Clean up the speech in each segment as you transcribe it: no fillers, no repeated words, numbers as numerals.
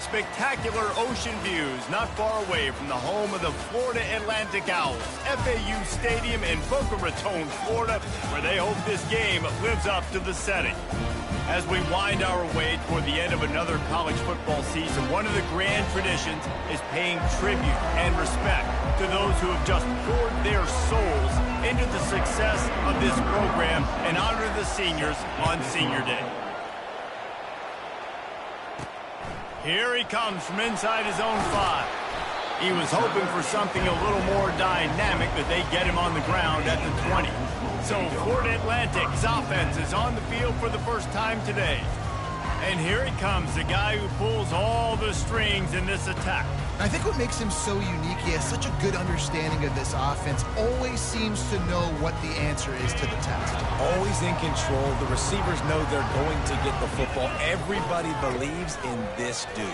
Spectacular ocean views not far away from the home of the Florida Atlantic Owls, FAU Stadium in Boca Raton, Florida, where they hope this game lives up to the setting. As we wind our way toward the end of another college football season, one of the grand traditions is paying tribute and respect to those who have just poured their souls into the success of this program and honor the seniors on Senior Day. Here he comes from inside his own 5. He was hoping for something a little more dynamic, but they get him on the ground at the 20. So Florida Atlantic's offense is on the field for the first time today. And here he comes, the guy who pulls all the strings in this attack. I think what makes him so unique, he has such a good understanding of this offense, always seems to know what the answer is to the task. Always in control. The receivers know they're going to get the football. Everybody believes in this dude.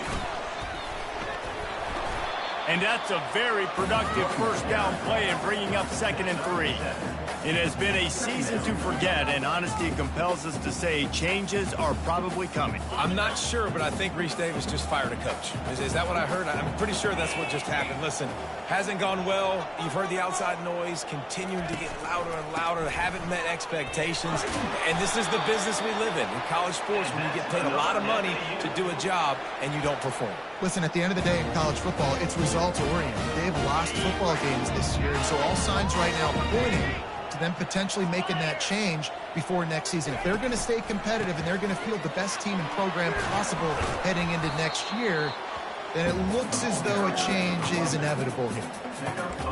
And that's a very productive first down play in bringing up 2nd and 3. It has been a season to forget, and honesty compels us to say changes are probably coming. I'm not sure, but I think Reese Davis just fired a coach. Is that what I heard? I'm pretty sure that's what just happened. Listen, hasn't gone well. You've heard the outside noise, continuing to get louder and louder, haven't met expectations. And this is the business we live in college sports, when you get paid a lot of money to do a job and you don't perform. Listen, at the end of the day in college football, it's results-oriented. They've lost football games this year, and so all signs right now pointing to them potentially making that change before next season. If they're going to stay competitive and they're going to field the best team and program possible heading into next year, then it looks as though a change is inevitable here.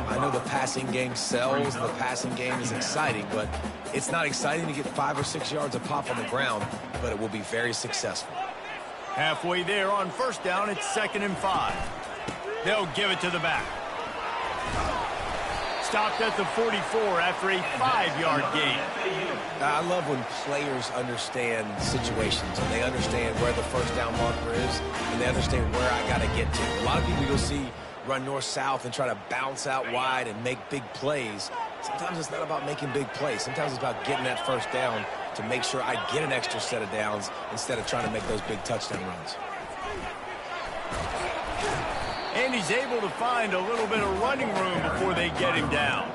I know the passing game sells, the passing game is exciting, but it's not exciting to get 5 or 6 yards a pop on the ground, but it will be very successful. Halfway there on first down, it's 2nd and 5. They'll give it to the back. Stopped at the 44 after a 5-yard gain. I love when players understand situations and they understand where the first down marker is and they understand where I got to get to. A lot of people you'll see run north-south and try to bounce out wide and make big plays. Sometimes it's not about making big plays. Sometimes it's about getting that first down to make sure I get an extra set of downs instead of trying to make those big touchdown runs. And he's able to find a little bit of running room before they get him down.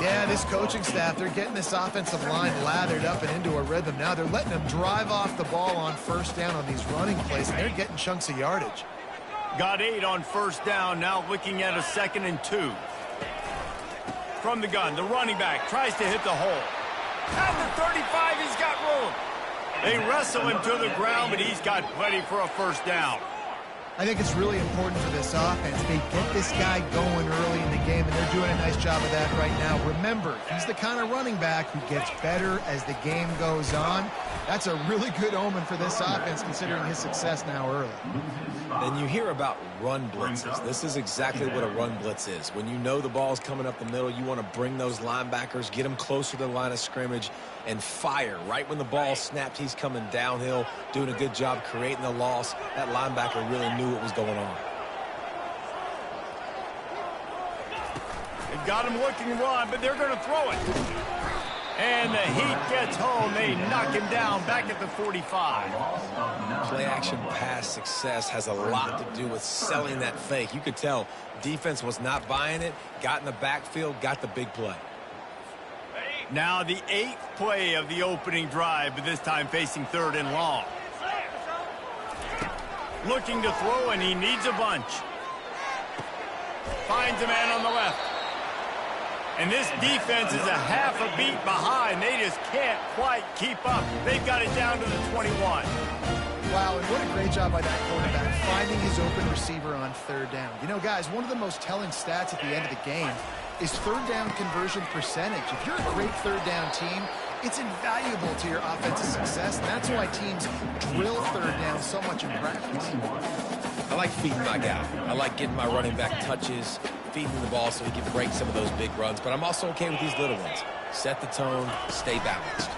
Yeah, this coaching staff, they're getting this offensive line lathered up and into a rhythm now. They're letting them drive off the ball on first down on these running plays, and they're getting chunks of yardage. Got 8 on first down, now looking at a 2nd and 2. From the gun, the running back tries to hit the hole. At the 35, he's got room. They wrestle him to the ground, but he's got plenty for a first down. I think it's really important for this offense. They get this guy going early in the game, and they're doing a nice job of that right now. Remember, he's the kind of running back who gets better as the game goes on. That's a really good omen for this offense, considering his success now early. And you hear about run blitzes. This is exactly what a run blitz is. When you know the ball's coming up the middle, you want to bring those linebackers, get them closer to the line of scrimmage, and fire. Right when the ball snapped, he's coming downhill, doing a good job creating the loss. That linebacker really knew what was going on. They've got him looking to run, but they're going to throw it. And the heat gets home. They knock him down back at the 45. Play-action pass success has a lot to do with selling that fake. You could tell defense was not buying it, got in the backfield, got the big play. Now the 8th play of the opening drive, but this time facing 3rd and long. Looking to throw, and he needs a bunch. Finds a man on the left. And this defense is a half a beat behind. They just can't quite keep up. They've got it down to the 21. Wow, and what a great job by that quarterback, finding his open receiver on 3rd down. You know, guys, one of the most telling stats at the end of the game is 3rd down conversion percentage. If you're a great 3rd down team, it's invaluable to your offensive success, and that's why teams drill 3rd down so much in practice. I like feeding my guy. I like getting my running back touches, feeding the ball so he can break some of those big runs, but I'm also okay with these little ones. Set the tone, stay balanced.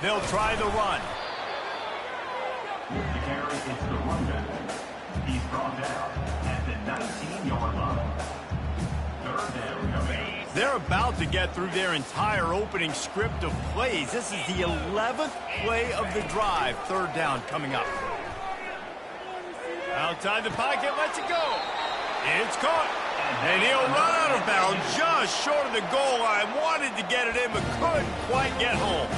They'll try the run. The carry is the runback. He's brought down at the 19-yard line. 3rd down coming. They're about to get through their entire opening script of plays. This is the 11th play of the drive. 3rd down coming up. Outside the pocket, lets it go. It's caught. And he'll run out of bounds just short of the goal line. Wanted to get it in, but couldn't quite get home.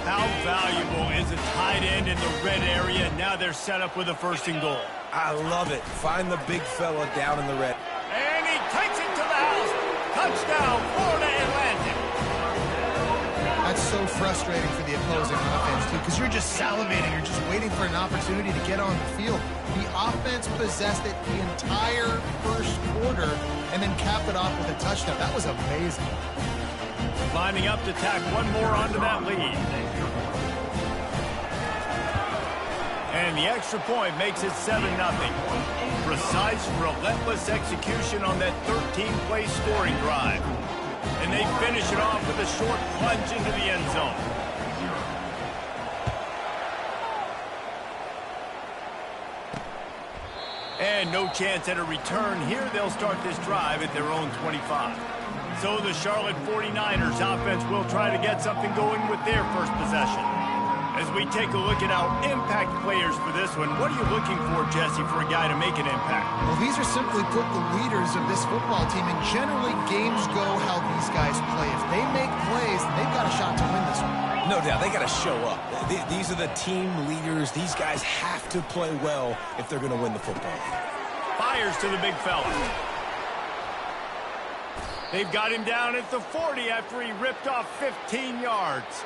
How valuable is a tight end in the red area? Now they're set up with a 1st and goal. I love it. Find the big fella down in the red. And he takes it to the house. Touchdown, Florida Atlantic. That's so frustrating for the opposing offense, too, because you're just salivating. You're just waiting for an opportunity to get on the field. The offense possessed it the entire first quarter and then capped it off with a touchdown. That was amazing. Lining up to tack one more onto that lead. And the extra point makes it 7-0. Precise, relentless execution on that 13-play scoring drive. And they finish it off with a short plunge into the end zone. And no chance at a return. Here they'll start this drive at their own 25. So the Charlotte 49ers offense will try to get something going with their first possession. As we take a look at our impact players for this one, what are you looking for, Jesse, for a guy to make an impact? Well, these are simply put the leaders of this football team, and generally games go how these guys play. If they make plays, they've got a shot to win this one. No doubt, they got to show up. These are the team leaders. These guys have to play well if they're going to win the football game. Fires to the big fella. They've got him down at the 40 after he ripped off 15 yards.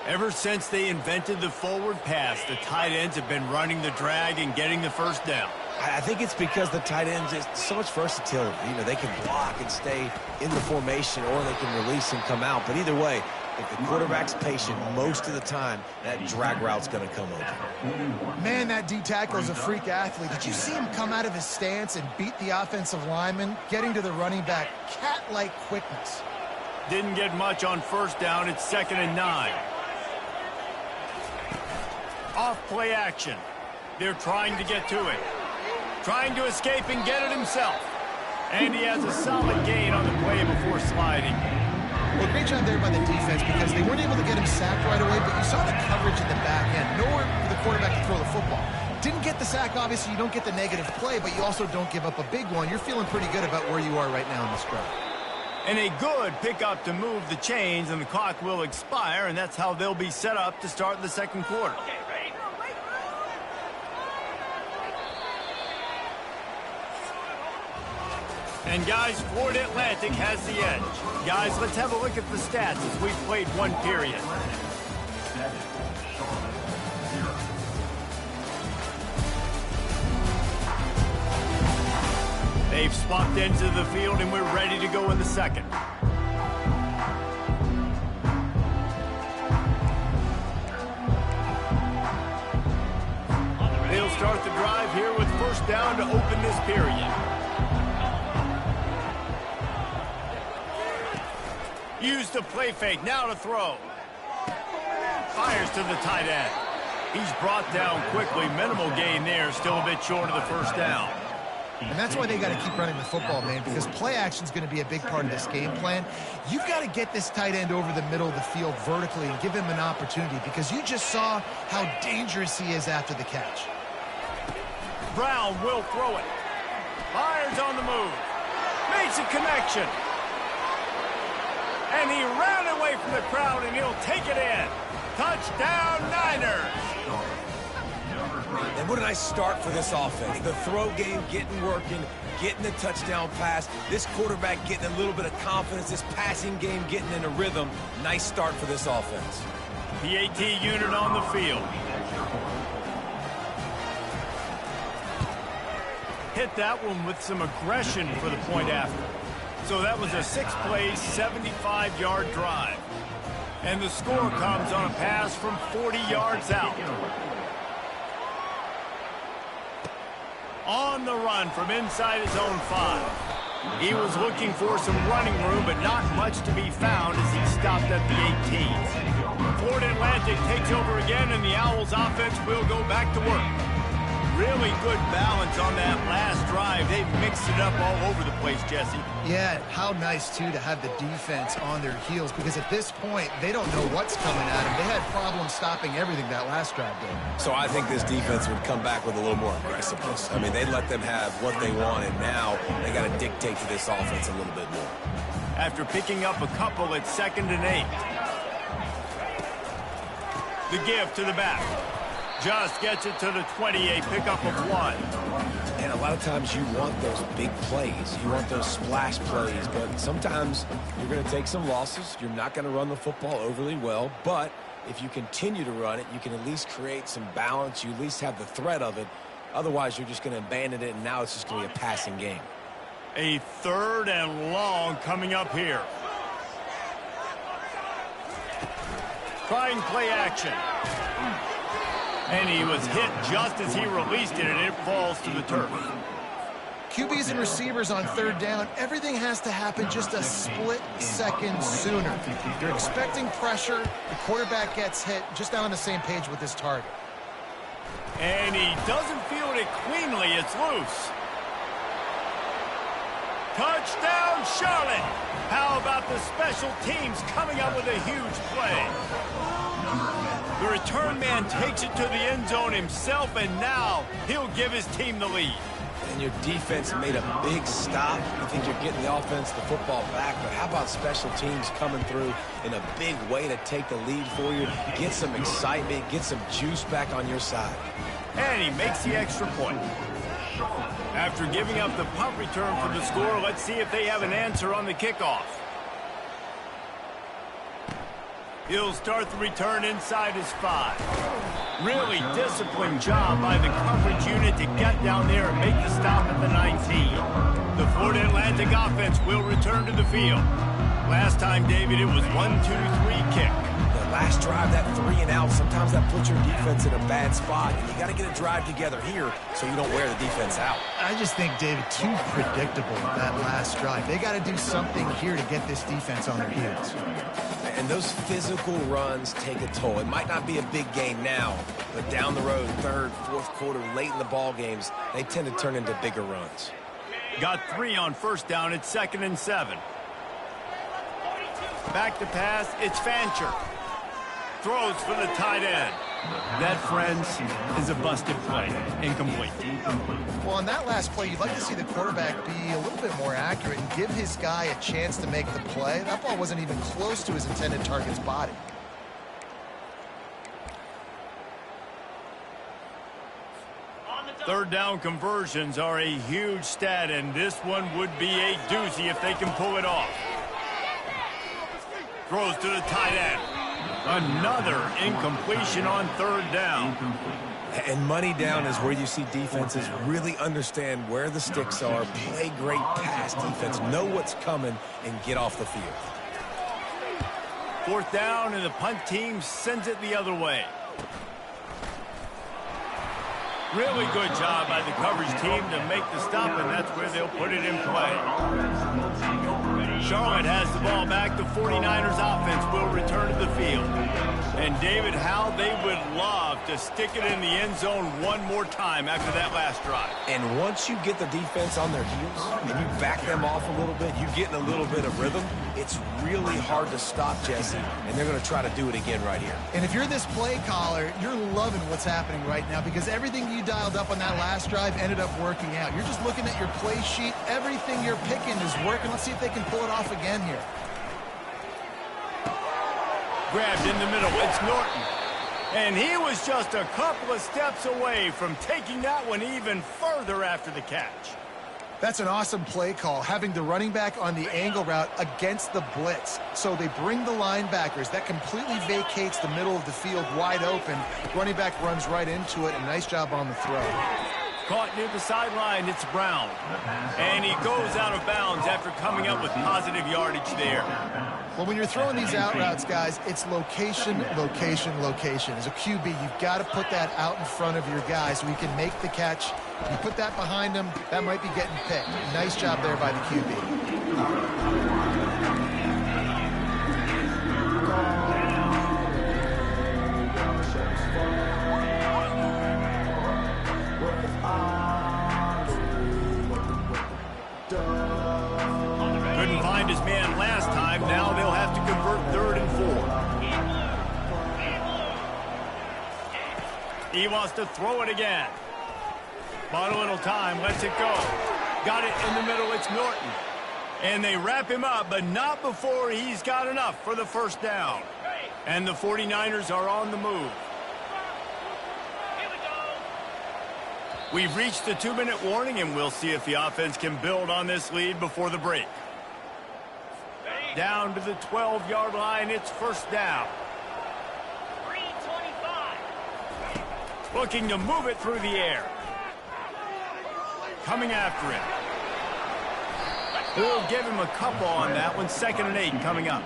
Ever since they invented the forward pass, the tight ends have been running the drag and getting the 1st down. I think it's because the tight ends is so much versatility. You know, they can block and stay in the formation, or they can release and come out. But either way, if the quarterback's patient most of the time, that drag route's going to come open. Man, that D tackle is a freak athlete. Did you see him come out of his stance and beat the offensive lineman, getting to the running back? Cat-like quickness. Didn't get much on 1st down. It's 2nd and 9. Off play action. They're trying to get to it. Trying to escape and get it himself. And he has a solid gain on the play before sliding. Well, great job there by the defense, because they weren't able to get him sacked right away, but you saw the coverage in the back end. Nowhere for the quarterback to throw the football. Didn't get the sack, obviously. You don't get the negative play, but you also don't give up a big one. You're feeling pretty good about where you are right now in this drive. And a good pickup to move the chains, and the clock will expire, and that's how they'll be set up to start the 2nd quarter. And guys, Florida Atlantic has the edge. Guys, let's have a look at the stats as we've played one period. They've swapped into the field, and we're ready to go in the 2nd. They'll start the drive here with 1st down to open this period. Use the play fake, now to throw. Fires to the tight end. He's brought down quickly. Minimal gain there, still a bit short of the 1st down. And that's why they got to keep running the football, man, because play action is going to be a big part of this game plan. You've got to get this tight end over the middle of the field vertically and give him an opportunity, because you just saw how dangerous he is after the catch. Brown will throw it. Fires on the move. Makes a connection. And he ran away from the crowd, and he'll take it in. Touchdown, Niners. And what a nice start for this offense. The throw game getting working, getting the touchdown pass. This quarterback getting a little bit of confidence. This passing game getting in a rhythm. Nice start for this offense. The AT unit on the field. Hit that one with some aggression for the point after. So that was a 6-play, 75-yard drive. And the score comes on a pass from 40 yards out. On the run from inside his own 5. He was looking for some running room, but not much to be found as he stopped at the 18. Florida Atlantic takes over again, and the Owls offense will go back to work. Really good balance on that last drive. They mixed it up all over the place, Jesse. Yeah, how nice, too, to have the defense on their heels, because at this point, they don't know what's coming at them. They had problems stopping everything that last drive did. So I think this defense would come back with a little more aggressiveness. I mean, they let them have what they want, and now they got to dictate to this offense a little bit more. After picking up a couple at 2nd and 8. The give to the back. Just gets it to the 28, pickup of 1. And a lot of times you want those big plays. You want those splash plays, but sometimes you're going to take some losses. You're not going to run the football overly well, but if you continue to run it, you can at least create some balance. You at least have the threat of it. Otherwise, you're just going to abandon it, and now it's just going to be a passing game. A 3rd and long coming up here. Trying play action. And he was hit just as he released it, and it falls to the turf. QBs and receivers on 3rd down, everything has to happen just a split second sooner. You're expecting pressure, the quarterback gets hit, just not on the same page with his target. And he doesn't field it cleanly, it's loose. Touchdown, Charlotte! How about the special teams coming up with a huge play? The return man takes it to the end zone himself, and now he'll give his team the lead. And your defense made a big stop. You think you're getting the offense, the football back, but how about special teams coming through in a big way to take the lead for you, get some excitement, get some juice back on your side. And he makes the extra point. After giving up the punt return for the score, let's see if they have an answer on the kickoff. He'll start the return inside his 5. Really disciplined job by the coverage unit to get down there and make the stop at the 19. The Florida Atlantic offense will return to the field. Last time, David, it was 1-2-3 kick. The last drive, that 3 and out, sometimes that puts your defense in a bad spot. And you got to get a drive together here so you don't wear the defense out. I just think, David, too predictable that last drive. They got to do something here to get this defense on their heels. And those physical runs take a toll. It might not be a big game now, but down the road, 3rd, 4th quarter, late in the ball games, they tend to turn into bigger runs. Got 3 on 1st down at 2nd and 7. Back to pass, it's Fancher. Throws for the tight end. That, friends, is a busted play. Incomplete. Well, on that last play, you'd like to see the quarterback be a little bit more accurate and give his guy a chance to make the play. That ball wasn't even close to his intended target's body. Third down conversions are a huge stat, and this one would be a doozy if they can pull it off. Throws to the tight end. Another incompletion on 3rd down. And money down is where you see defenses really understand where the sticks are, play great pass defense, know what's coming, and get off the field. 4th down, and the punt team sends it the other way. Really good job by the coverage team to make the stop, and that's where they'll put it in play. Charlotte has the ball back. The 49ers offense will return to the field. And David, how they would love to stick it in the end zone one more time after that last drive. And once you get the defense on their heels and you back them off a little bit, you get in a little bit of rhythm, it's really hard to stop, Jesse, and they're going to try to do it again right here. And if you're this play caller, you're loving what's happening right now because everything you dialed up on that last drive ended up working out. You're just looking at your play sheet. Everything you're picking is working. Let's see if they can pull it off again here. Grabbed in the middle. It's Norton. And he was just a couple of steps away from taking that one even further after the catch. That's an awesome play call, having the running back on the angle route against the blitz. So they bring the linebackers. That completely vacates the middle of the field wide open. Running back runs right into it. A nice job on the throw. Caught near the sideline, it's Brown. And he goes out of bounds after coming up with positive yardage there. Well, when you're throwing these out routes, guys, it's location, location, location. As a QB, you've got to put that out in front of your guy so he can make the catch. You put that behind him, that might be getting picked. Nice job there by the QB. He wants to throw it again. Bought a little time, lets it go. Got it in the middle, it's Norton. And they wrap him up, but not before he's got enough for the first down. And the 49ers are on the move. We've reached the 2-minute warning, and we'll see if the offense can build on this lead before the break. Down to the 12-yard line, it's first down. 3:25. Looking to move it through the air. Coming after him. We'll give him a couple on that one. 2nd and 8 coming up.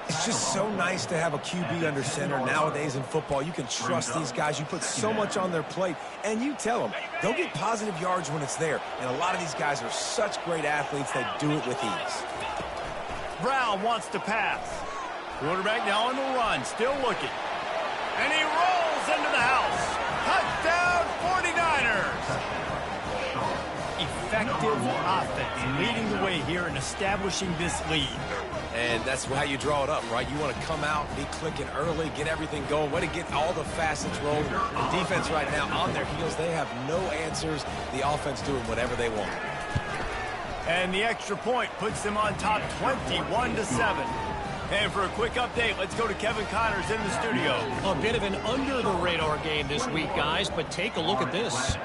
It's just so nice to have a QB under center. Nowadays in football, you can trust these guys. You put so much on their plate, and you tell them they'll get positive yards when it's there. And a lot of these guys are such great athletes, they do it with ease. Brown wants to pass. Quarterback now on the run, still looking. And he rolls into the house. Touchdown, 49ers! Effective offense, leading the way here and establishing this lead. And that's how you draw it up, right? You want to come out, be clicking early, get everything going, way to get all the facets rolling. The defense right now on their heels, they have no answers. The offense doing whatever they want. And the extra point puts them on top 21-7. And for a quick update, let's go to Kevin Connors in the studio. A bit of an under-the-radar game this week, guys, but take a look at this.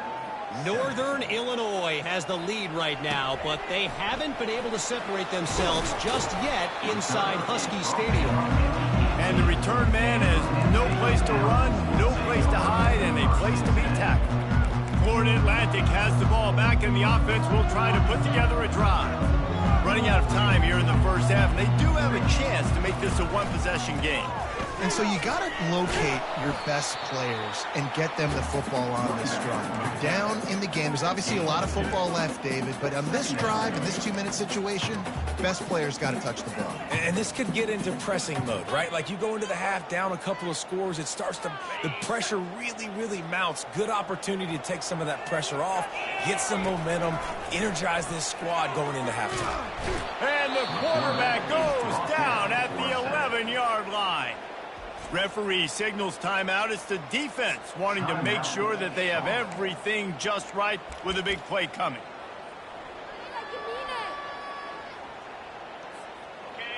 Northern Illinois has the lead right now, but they haven't been able to separate themselves just yet inside Husky Stadium. And the return man has no place to run, no place to hide, and a place to be tackled. Florida Atlantic has the ball back, and the offense will try to put together a drive. Running out of time here in the first half, and they do have a chance to make this a one-possession game. And so you got to locate your best players and get them the football on this drive. You're down in the game. There's obviously a lot of football left, David, but on this drive, in this 2-minute situation, best players got to touch the ball. And this could get into pressing mode, right? Like you go into the half down a couple of scores, it starts to, the pressure really mounts. Good opportunity to take some of that pressure off, get some momentum, energize this squad going into halftime. And the quarterback goes down at the 11-yard line. Referee signals timeout. It's the defense wanting to make sure that they have everything just right with a big play coming.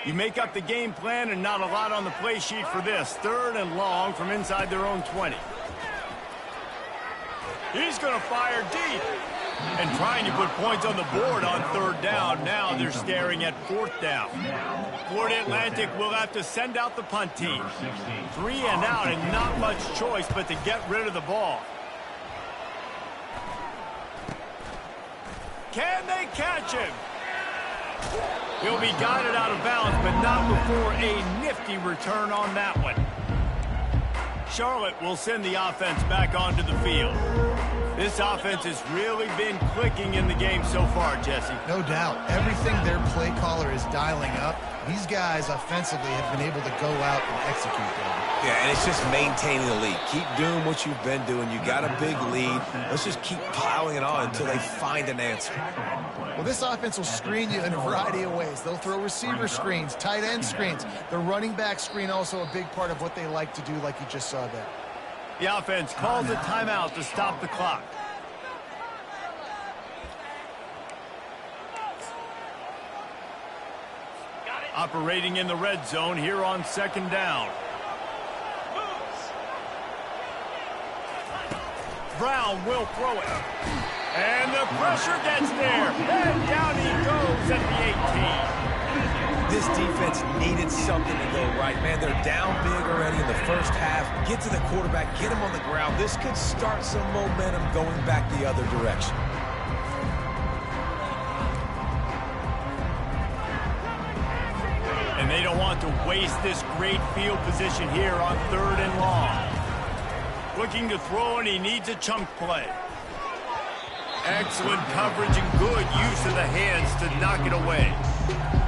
You make up the game plan and not a lot on the play sheet for this. 3rd and long from inside their own 20. He's going to fire deep. And trying to put points on the board on 3rd down. Now they're staring at 4th down. Florida Atlantic will have to send out the punt team. 3 and out and not much choice but to get rid of the ball. Can they catch him? He'll be guided out of bounds, but not before a nifty return on that one. Charlotte will send the offense back onto the field. This offense has really been clicking in the game so far, Jesse. No doubt. Everything their play caller is dialing up, these guys offensively have been able to go out and execute them. Yeah, and it's just maintaining the lead. Keep doing what you've been doing. You got a big lead. Let's just keep piling it on until they find an answer. Well, this offense will screen you in a variety of ways. They'll throw receiver screens, tight end screens. The running back screen also a big part of what they like to do, like you just saw there. The offense calls a timeout to stop the clock. Operating in the red zone here on 2nd down. Brown will throw it. And the pressure gets there. And down he goes at the 18. This defense needed something to go right. Man, they're down big already in the first half. Get to the quarterback, get him on the ground. This could start some momentum going back the other direction. And they don't want to waste this great field position here on 3rd and long. Looking to throw, and he needs a chunk play. Excellent coverage and good use of the hands to knock it away.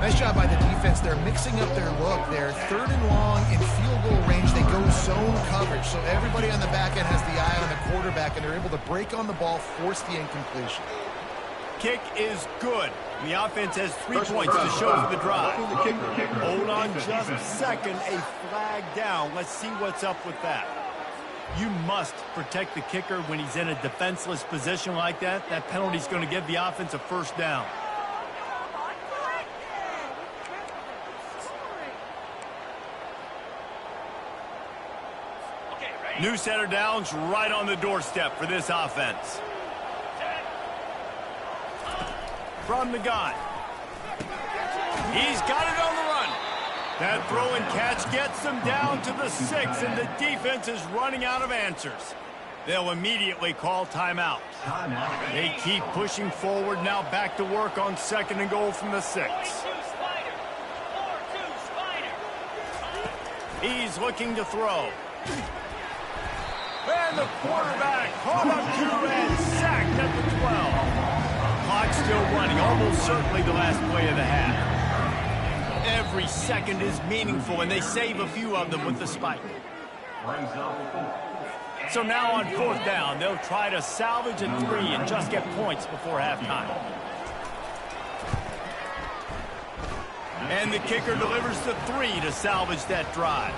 Nice job by the defense. They're mixing up their look. They're 3rd and long in field goal range. They go zone coverage. So everybody on the back end has the eye on the quarterback, and they're able to break on the ball, force the incompletion. Kick is good. The offense has 3 points to show for the drive. Hold on just a second. A flag down. Let's see what's up with that. You must protect the kicker when he's in a defenseless position like that. That penalty is going to give the offense a first down. New set of downs right on the doorstep for this offense. From the gun. He's got it on the run. That throw and catch gets them down to the 6, and the defense is running out of answers. They'll immediately call timeout. They keep pushing forward, now back to work on 2nd and goal from the 6. He's looking to throw. And the quarterback caught up to and sacked at the 12. Clock still running, almost certainly the last play of the half. Every second is meaningful, and they save a few of them with the spike. So now on 4th down, they'll try to salvage a 3 and just get points before halftime. And the kicker delivers the 3 to salvage that drive.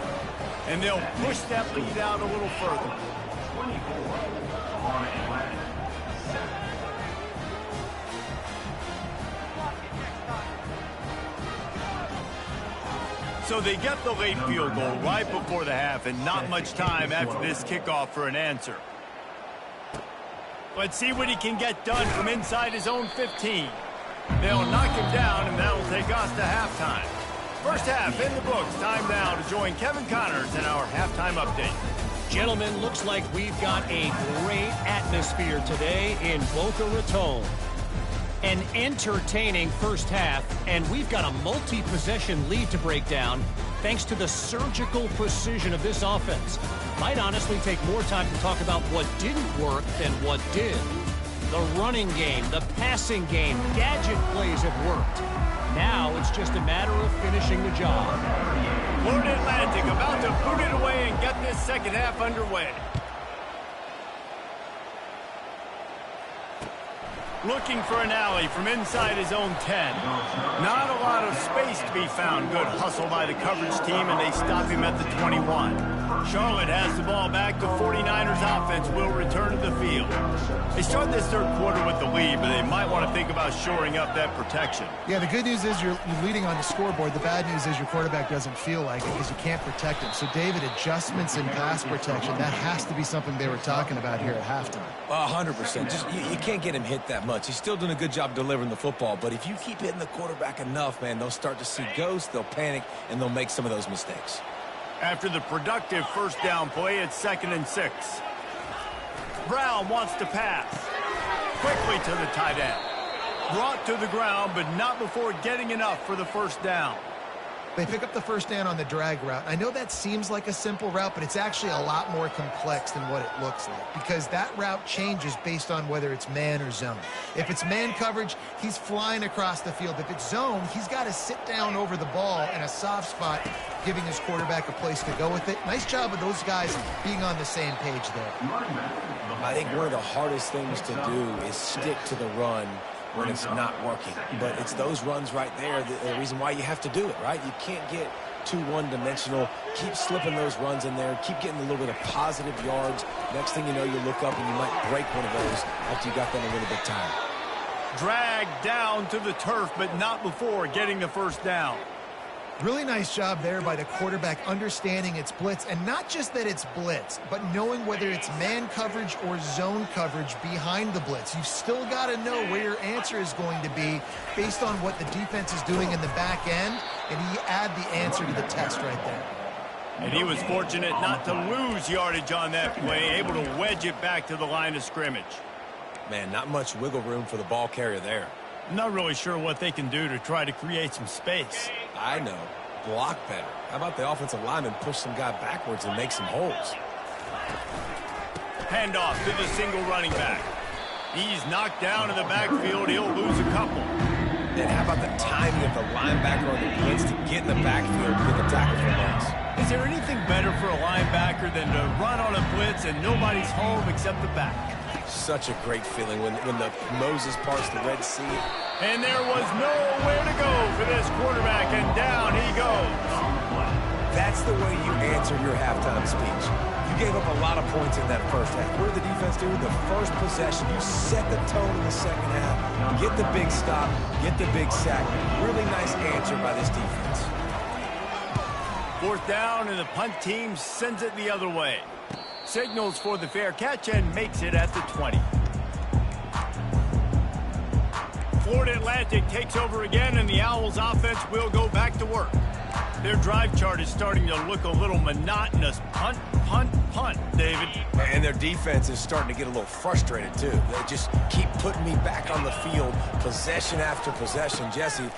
And they'll push that lead out a little further. So they get the late field goal right before the half, and not much time after this kickoff for an answer. Let's see what he can get done from inside his own 15. They'll knock him down, and that'll take us to halftime. First half in the books. Time now to join Kevin Connors in our halftime update. Gentlemen, looks like we've got a great atmosphere today in Boca Raton. An entertaining first half, and we've got a multi-possession lead to break down thanks to the surgical precision of this offense. Might honestly take more time to talk about what didn't work than what did. The running game, the passing game, gadget plays have worked. Now it's just a matter of finishing the job. Florida Atlantic about to boot it away and get this second half underway. Looking for an alley from inside his own 10. Not a lot of space to be found. Good hustle by the coverage team, and they stop him at the 21. Charlotte has the ball back. The 49ers offense will return to the field. They start this third quarter with the lead, but they might want to think about shoring up that protection. Yeah, the good news is you're leading on the scoreboard. The bad news is your quarterback doesn't feel like it because you can't protect him. So, David, adjustments in pass protection, that has to be something they were talking about here at halftime. 100%. Just you can't get him hit that much. He's still doing a good job delivering the football, but if you keep hitting the quarterback enough, man, they'll start to see ghosts, they'll panic, and they'll make some of those mistakes. After the productive first down play, it's 2nd and 6. Brown wants to pass. Quickly to the tight end. Brought to the ground, but not before getting enough for the first down. They pick up the first down on the drag route. I know that seems like a simple route, but it's actually a lot more complex than what it looks like because that route changes based on whether it's man or zone. If it's man coverage, he's flying across the field. If it's zone, he's got to sit down over the ball in a soft spot, giving his quarterback a place to go with it. Nice job of those guys being on the same page there. I think one of the hardest things to do is stick to the run when it's not working. But it's those runs right there, the reason why you have to do it, right? You can't get too one-dimensional. Keep slipping those runs in there. Keep getting a little bit of positive yards. Next thing you know, you look up and you might break one of those after you got them a little bit tired. Dragged down to the turf, but not before getting the first down. Really nice job there by the quarterback understanding it's blitz, and not just that it's blitz, but knowing whether it's man coverage or zone coverage behind the blitz. You've still got to know where your answer is going to be based on what the defense is doing in the back end, and he add the answer to the test right there. And he was fortunate not to lose yardage on that play, able to wedge it back to the line of scrimmage. Man, not much wiggle room for the ball carrier there. I'm not really sure what they can do to try to create some space. I know. Block better. How about the offensive lineman push some guy backwards and make some holes? Handoff to the single running back. He's knocked down in the backfield. He'll lose a couple. Then how about the timing of the linebacker on the blitz to get in the backfield and get the tackle for loss? Is there anything better for a linebacker than to run on a blitz and nobody's home except the back? Such a great feeling when the Moses parts the Red Sea. And there was nowhere to go for this quarterback, and down he goes. That's the way you answer your halftime speech. You gave up a lot of points in that first half. What did the defense do? The first possession, you set the tone in the second half. Get the big stop, get the big sack. Really nice answer by this defense. 4th down, and the punt team sends it the other way. Signals for the fair catch and makes it at the 20. Florida Atlantic takes over again, and the Owls offense will go back to work. Their drive chart is starting to look a little monotonous. Punt, punt, punt, David. And their defense is starting to get a little frustrated, too. They just keep putting me back on the field, possession after possession. Jesse,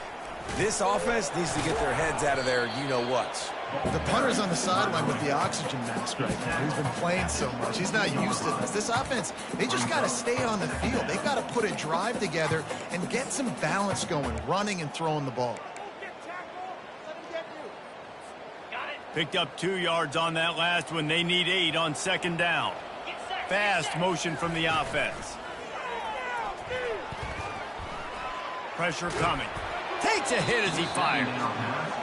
this offense needs to get their heads out of their you-know-whats. The punter's on the sideline with the oxygen mask right now. He's been playing so much. He's not used to this. This offense, they just got to stay on the field. They've got to put a drive together and get some balance going, running and throwing the ball. Picked up 2 yards on that last one. They need 8 on 2nd down. Fast motion from the offense. Pressure coming. Takes a hit as he fires.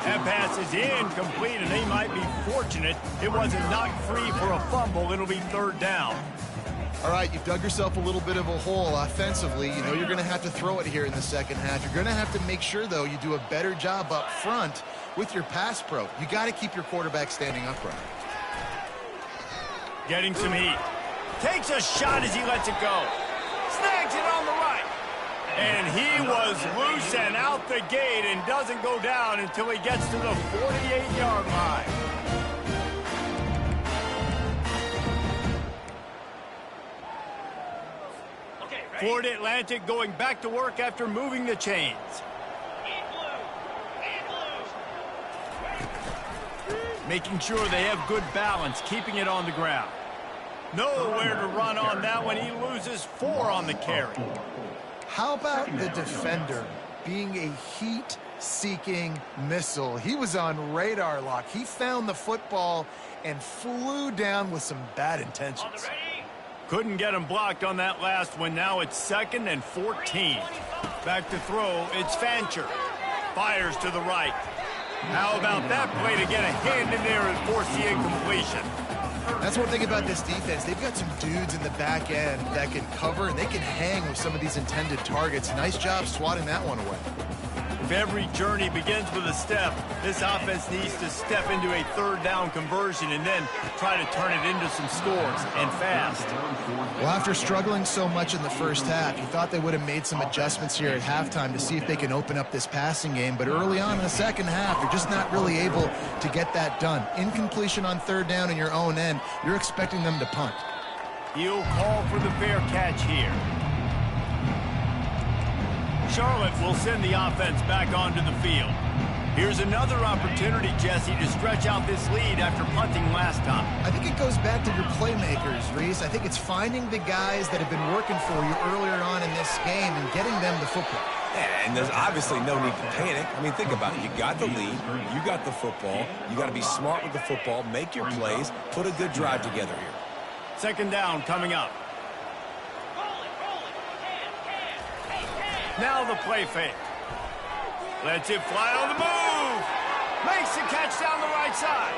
That pass is incomplete, and they might be fortunate it wasn't knocked free for a fumble. It'll be 3rd down. All right, you've dug yourself a little bit of a hole offensively. You know you're going to have to throw it here in the second half. You're going to have to make sure, though, you do a better job up front with your pass pro. You got to keep your quarterback standing upright. Getting some heat. Takes a shot as he lets it go. Snags it on the right. And he was loose and out the gate and doesn't go down until he gets to the 48-yard line. Florida Atlantic going back to work after moving the chains. Making sure they have good balance, keeping it on the ground. Nowhere to run on that one. He loses 4 on the carry. How about the defender being a heat-seeking missile? He was on radar lock. He found the football and flew down with some bad intentions. Couldn't get him blocked on that last one. Now it's 2nd and 14. Back to throw. It's Fancher. Fires to the right. How about that play to get a hand in there and force the incompletion? That's one thing about this defense. They've got some dudes in the back end that can cover, and they can hang with some of these intended targets. Nice job swatting that one away. If every journey begins with a step, this offense needs to step into a 3rd down conversion and then try to turn it into some scores, and fast. Well, after struggling so much in the first half, you thought they would have made some adjustments here at halftime to see if they can open up this passing game. But early on in the second half, they're just not really able to get that done. Incompletion on 3rd down in your own end, you're expecting them to punt. He'll call for the fair catch here. Charlotte will send the offense back onto the field. Here's another opportunity, Jesse, to stretch out this lead after punting last time. I think it goes back to your playmakers, Reese. I think it's finding the guys that have been working for you earlier on in this game and getting them the football. And there's obviously no need to panic. I mean, think about it. You got the lead. You got the football. You got to be smart with the football. Make your plays. Put a good drive together here. 2nd down coming up. Now the play fake. Lets it fly on the move. Makes the catch down the right side.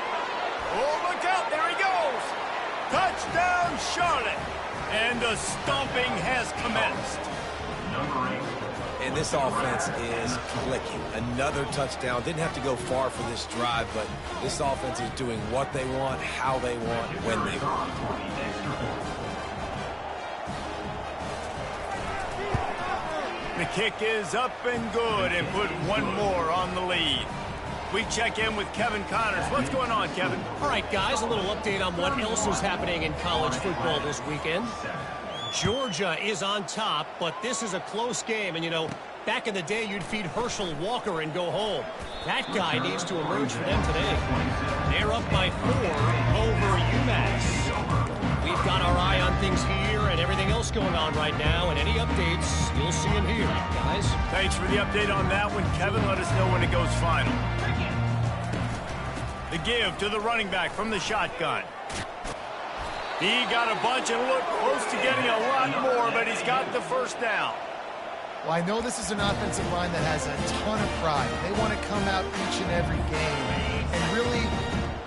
Oh, look out. There he goes. Touchdown, Charlotte. And the stomping has commenced. And this offense is clicking. Another touchdown. Didn't have to go far for this drive, but this offense is doing what they want, how they want, when they want. The kick is up and good and put one more on the lead. We check in with Kevin Connors. What's going on, Kevin? All right, guys, a little update on what else is happening in college football this weekend. Georgia is on top, but this is a close game. And, you know, back in the day, you'd feed Herschel Walker and go home. That guy needs to emerge for them today. They're up by 4 over UMass. We've got our eye on things here and everything else going on right now. And any updates, you'll see them here, guys. Thanks for the update on that one, Kevin. Let us know when it goes final. The give to the running back from the shotgun. He got a bunch and looked close to getting a lot more, but he's got the first down. Well, I know this is an offensive line that has a ton of pride. They want to come out each and every game and really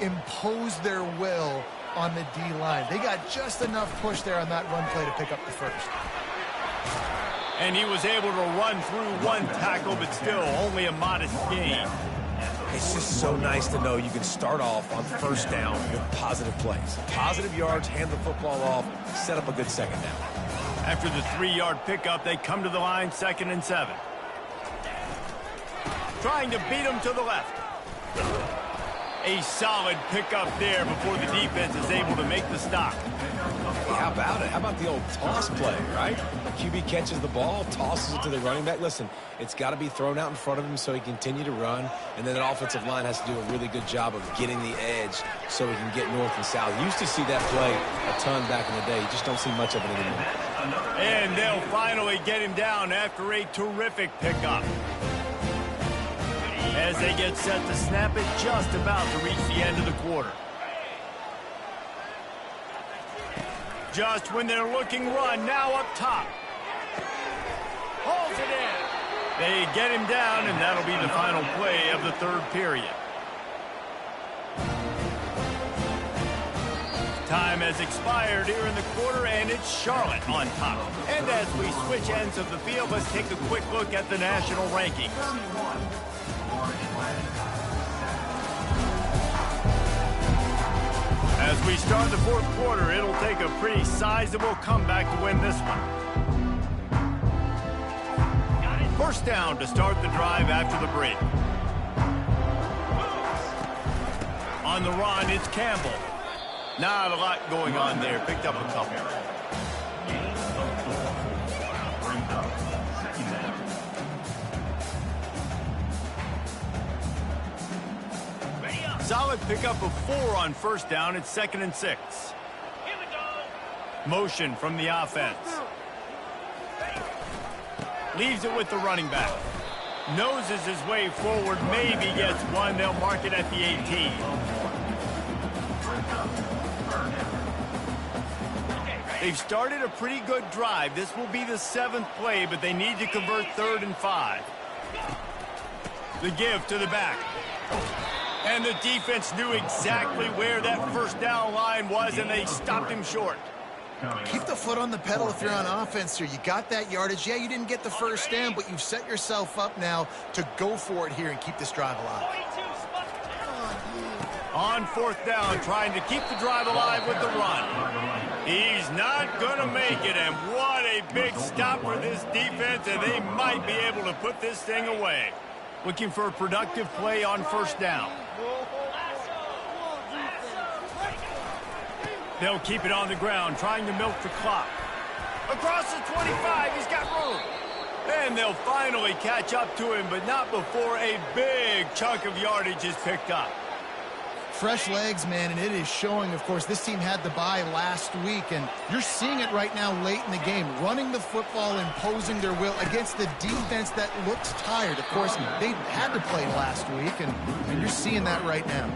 impose their will on the D-line. They got just enough push there on that run play to pick up the first. And he was able to run through one tackle, but still only a modest gain. It's just so nice to know you can start off on first down with positive plays. Positive yards, hand the football off, set up a good second down. After the 3-yard pickup, they come to the line, 2nd and 7. Trying to beat him to the left. A solid pickup there before the defense is able to make the stop. Hey, how about it? How about the old toss play, right? QB catches the ball, tosses it to the running back. Listen, it's got to be thrown out in front of him so he can continue to run, and then the offensive line has to do a really good job of getting the edge so he can get north and south. You used to see that play a ton back in the day. You just don't see much of it anymore. And they'll finally get him down after a terrific pickup. As they get set to snap it, just about to reach the end of the quarter. Just when they're looking run, now up top. Holds it in. They get him down, and that'll be the final play of the 3rd period. Time has expired here in the quarter, and it's Charlotte on top. And as we switch ends of the field, let's take a quick look at the national rankings. As we start the 4th quarter, it'll take a pretty sizable comeback to win this one. First down to start the drive after the break. On the run, it's Campbell. Not a lot going on there. Picked up a couple. Solid pickup of 4 on first down. It's 2nd and 6. Motion from the offense. Leaves it with the running back. Noses his way forward. Maybe gets one. They'll mark it at the 18. They've started a pretty good drive. This will be the 7th play, but they need to convert 3rd and 5. The give to the back. And the defense knew exactly where that first down line was, and they stopped him short. Keep the foot on the pedal if you're on offense here. You got that yardage. Yeah, you didn't get the first down, but you've set yourself up now to go for it here and keep this drive alive. On 4th down, trying to keep the drive alive with the run. He's not going to make it, and what a big stop for this defense, and they might be able to put this thing away. Looking for a productive play on first down. They'll keep it on the ground, trying to milk the clock. Across the 25, he's got room. And they'll finally catch up to him, but not before a big chunk of yardage is picked up. Fresh legs, man, and it is showing. Of course, this team had the bye last week, and you're seeing it right now late in the game. Running the football, imposing their will against the defense that looks tired. Of course, they had to play last week, and you're seeing that right now.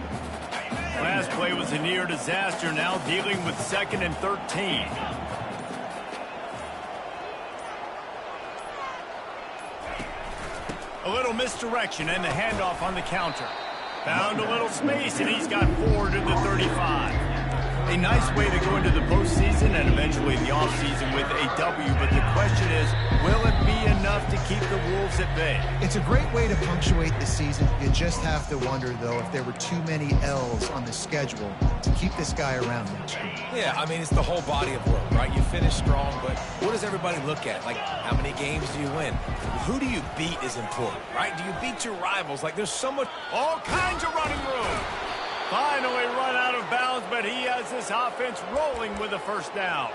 Last play was a near disaster, now dealing with 2nd and 13. A little misdirection and the handoff on the counter. Found a little space, and he's got 4 to the 35. A nice way to go into the postseason and eventually the offseason with a W, but the question is, will it be enough to keep the Wolves at bay? It's a great way to punctuate the season. You just have to wonder, though, if there were too many L's on the schedule to keep this guy around next year. Yeah, I mean, it's the whole body of work, right? You finish strong, but what does everybody look at? Like, how many games do you win? Who do you beat is important, right? Do you beat your rivals? Like, there's so much... All kinds of running room. Finally run out of bounds, but he has this offense rolling with a first down.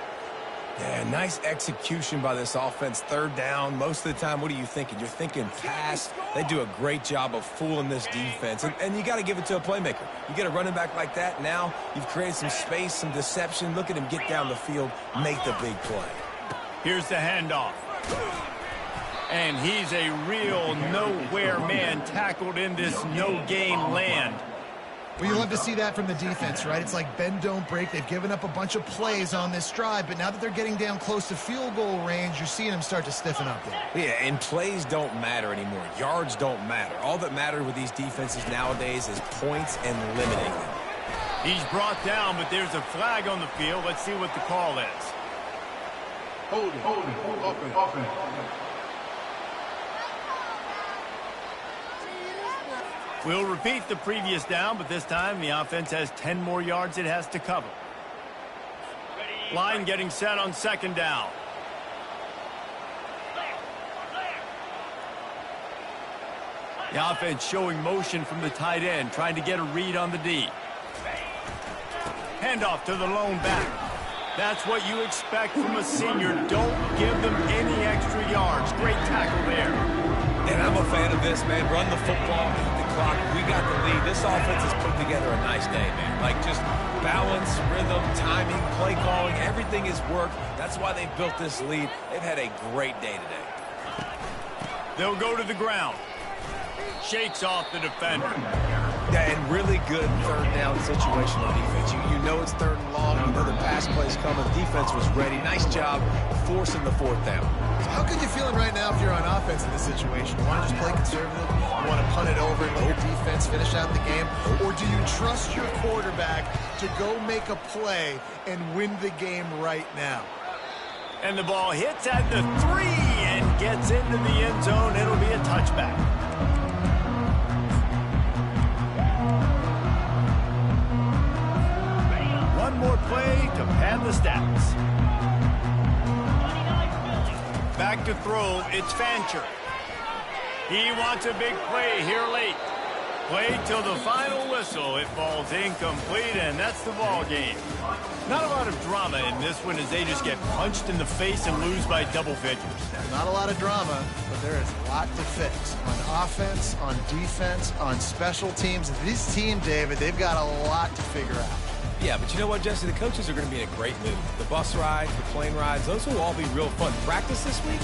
Yeah, nice execution by this offense. 3rd down. Most of the time, what are you thinking? You're thinking pass. They do a great job of fooling this defense. And you got to give it to a playmaker. You get a running back like that, now you've created some space, some deception. Look at him get down the field, make the big play. Here's the handoff. And he's a real nowhere man tackled in this no-gain land. Well, you love to see that from the defense, right? It's like bend, don't break. They've given up a bunch of plays on this drive, but now that they're getting down close to field goal range, you're seeing them start to stiffen up there. Yeah, and plays don't matter anymore. Yards don't matter. All that matters with these defenses nowadays is points and limiting them. He's brought down, but there's a flag on the field. Let's see what the call is. Hold it, open. We'll repeat the previous down, but this time the offense has 10 more yards it has to cover. Line getting set on second down. The offense showing motion from the tight end, trying to get a read on the D. Handoff to the lone back. That's what you expect from a senior. Don't give them any extra yards. Great tackle there. And I'm a fan of this, man. Run the football, eat the clock. We got the lead. This offense has put together a nice day, man. Like just balance, rhythm, timing, play calling, everything has worked. That's why they built this lead. They've had a great day today. They'll go to the ground. Shakes off the defender. Yeah, and really good third down situation on defense. You know it's third and long. You know the pass play's coming. Defense was ready. Nice job forcing the fourth down. So how good you feeling right now if you're on offense in this situation? You want to just play conservative? You want to punt it over and let your defense finish out the game? Or do you trust your quarterback to go make a play and win the game right now? And the ball hits at the 3 and gets into the end zone. It'll be a touchback. One more play to pad the stats. Back to throw, it's Fancher. He wants a big play here late. Play till the final whistle. It falls incomplete, and that's the ball game. Not a lot of drama in this one as they just get punched in the face and lose by double figures. Not a lot of drama, but there is a lot to fix. On offense, on defense, on special teams. This team, David, they've got a lot to figure out. Yeah, but you know what, Jesse? The coaches are going to be in a great mood. The bus rides, the plane rides, those will all be real fun. Practice this week?